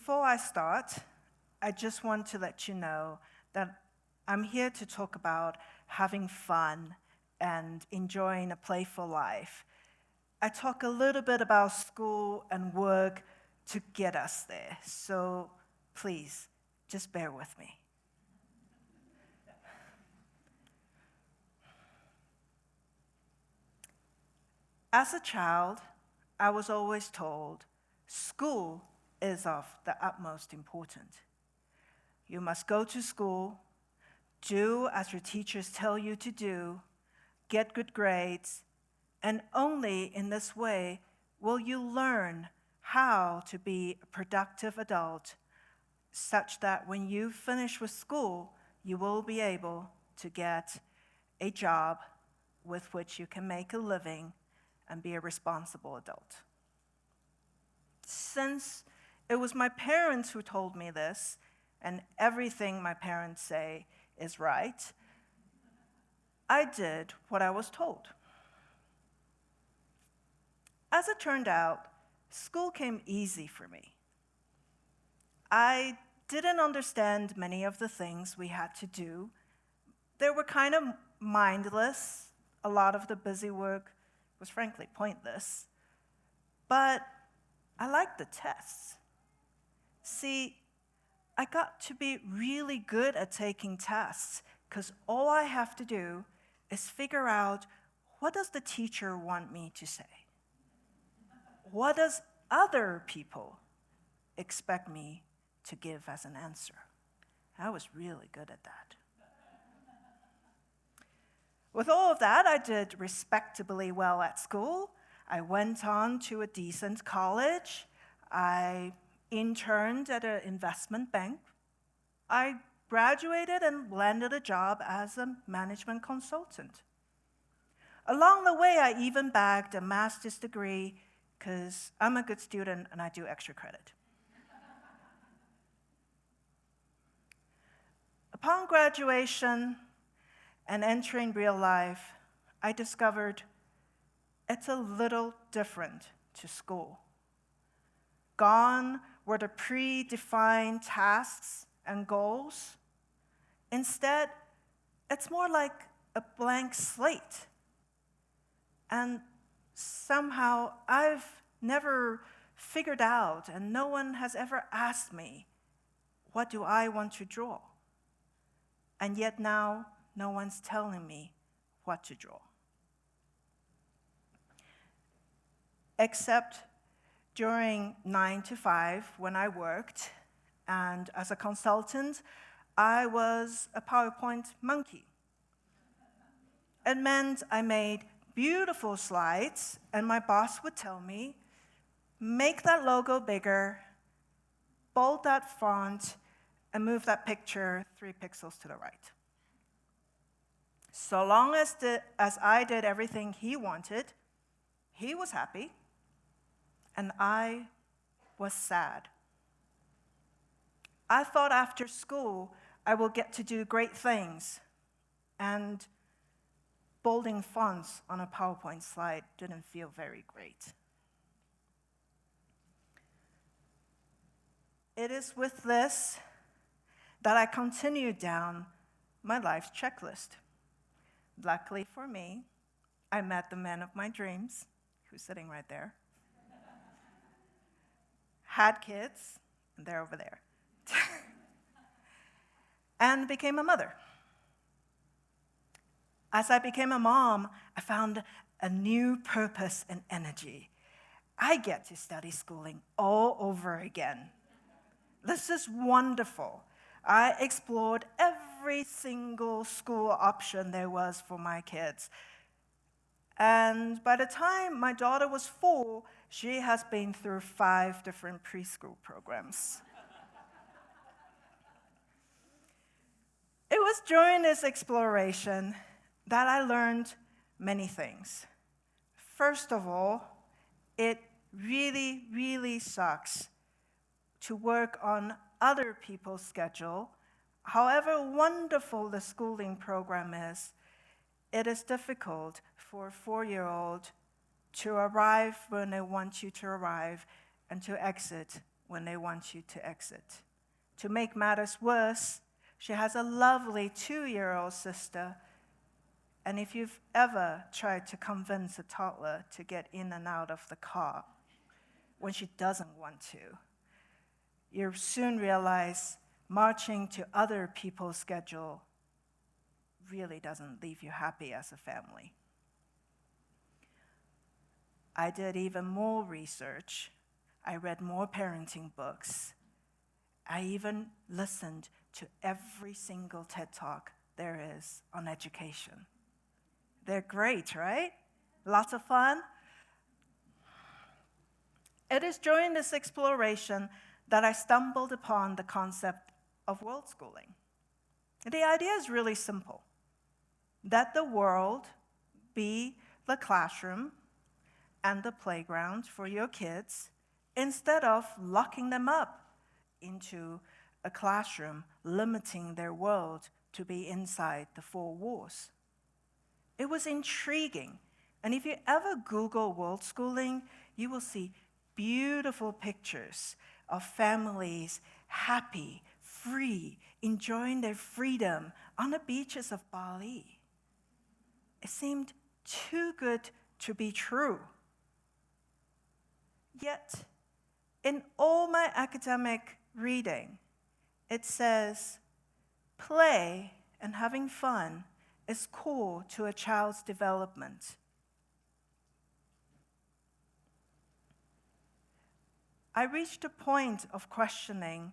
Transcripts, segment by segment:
Before I start, I just want to let you know that I'm here to talk about having fun and enjoying a playful life. I talk a little bit about school and work to get us there, so please, just bear with me. As a child, I was always told, school is of the utmost importance. You must go to school, do as your teachers tell you to do, get good grades, and only in this way will you learn how to be a productive adult, such that when you finish with school, you will be able to get a job with which you can make a living and be a responsible adult. Since it was my parents who told me this, and everything my parents say is right, I did what I was told. As it turned out, school came easy for me. I didn't understand many of the things we had to do. They were kind of mindless. A lot of the busy work was frankly pointless. But I liked the tests. See, I got to be really good at taking tests because all I have to do is figure out, what does the teacher want me to say? What does other people expect me to give as an answer? I was really good at that. With all of that, I did respectably well at school. I went on to a decent college. I interned at an investment bank. I graduated and landed a job as a management consultant. Along the way, I even bagged a master's degree because I'm a good student and I do extra credit. Upon graduation and entering real life, I discovered it's a little different to school. Gone were the predefined tasks and goals. Instead, it's more like a blank slate. And somehow I've never figured out, and no one has ever asked me, what do I want to draw? And yet now, no one's telling me what to draw. Except during 9 to 5 when I worked, and as a consultant, I was a PowerPoint monkey. It meant I made beautiful slides, and my boss would tell me, make that logo bigger, bold that font, and move that picture 3 pixels to the right. So long as I did everything he wanted, he was happy, and I was sad. I thought after school I will get to do great things, and bolding fonts on a PowerPoint slide didn't feel very great. It is with this that I continued down my life's checklist. Luckily for me, I met the man of my dreams, who's sitting right there. Had kids, and they're over there. And became a mother. As I became a mom, I found a new purpose and energy. I get to study schooling all over again. This is wonderful. I explored every single school option there was for my kids. And by the time my daughter was 4, she has been through 5 different preschool programs. It was during this exploration that I learned many things. First of all, it really, really sucks to work on other people's schedule. However wonderful the schooling program is, it is difficult for a 4-year-old to arrive when they want you to arrive and to exit when they want you to exit. To make matters worse, she has a lovely 2-year-old sister, and if you've ever tried to convince a toddler to get in and out of the car when she doesn't want to, you soon realize marching to other people's schedule really doesn't leave you happy as a family. I did even more research. I read more parenting books. I even listened to every single TED Talk there is on education. They're great, right? Lots of fun. It is during this exploration that I stumbled upon the concept of worldschooling. The idea is really simple. That the world be the classroom and the playground for your kids instead of locking them up into a classroom, limiting their world to be inside the 4 walls. It was intriguing. And if you ever Google worldschooling, you will see beautiful pictures of families happy, free, enjoying their freedom on the beaches of Bali. It seemed too good to be true. Yet, in all my academic reading, it says, play and having fun is core to a child's development. I reached a point of questioning,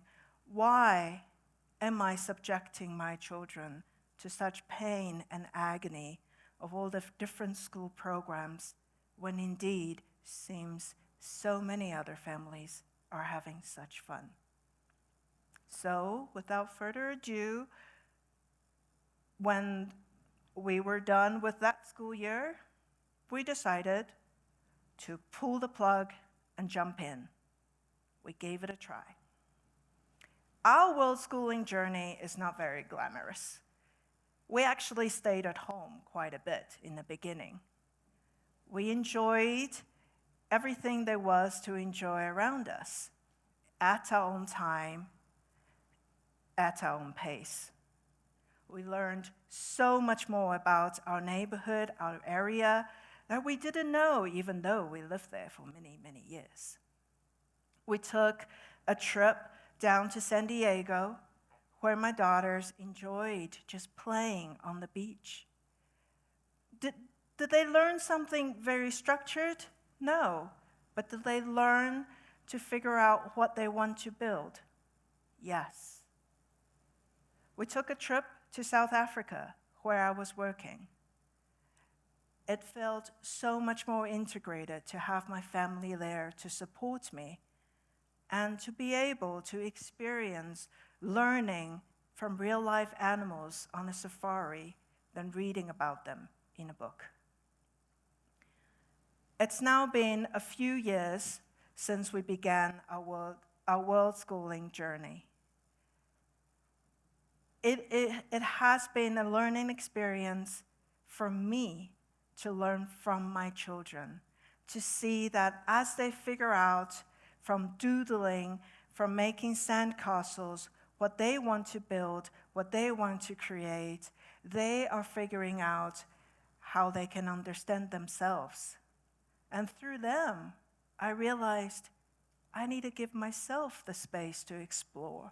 why am I subjecting my children to such pain and agony of all the different school programs when indeed seems so many other families are having such fun? So, without further ado, when we were done with that school year, we decided to pull the plug and jump in. We gave it a try. Our worldschooling journey is not very glamorous. We actually stayed at home quite a bit in the beginning. We enjoyed everything there was to enjoy around us, at our own time, at our own pace. We learned so much more about our neighborhood, our area, that we didn't know even though we lived there for many, many years. We took a trip down to San Diego, where my daughters enjoyed just playing on the beach. Did they learn something very structured? No. But did they learn to figure out what they want to build? Yes. We took a trip to South Africa, where I was working. It felt so much more integrated to have my family there to support me and to be able to experience learning from real-life animals on a safari than reading about them in a book. It's now been a few years since we began our worldschooling journey. It has been a learning experience for me to learn from my children, to see that as they figure out from doodling, from making sandcastles, what they want to build, what they want to create, they are figuring out how they can understand themselves. And through them, I realized I need to give myself the space to explore.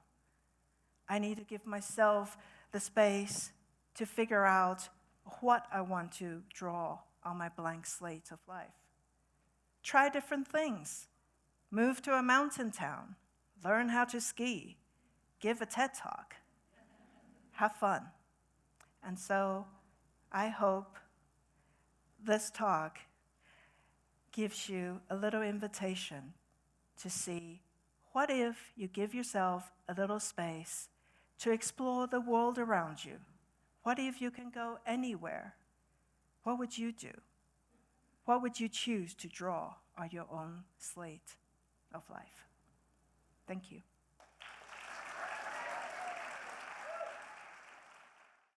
I need to give myself the space to figure out what I want to draw on my blank slate of life. Try different things. Move to a mountain town. Learn how to ski. Give a TED Talk. Have fun. And so I hope this talk gives you a little invitation to see, what if you give yourself a little space to explore the world around you? What if you can go anywhere? What would you do? What would you choose to draw on your own slate of life? Thank you.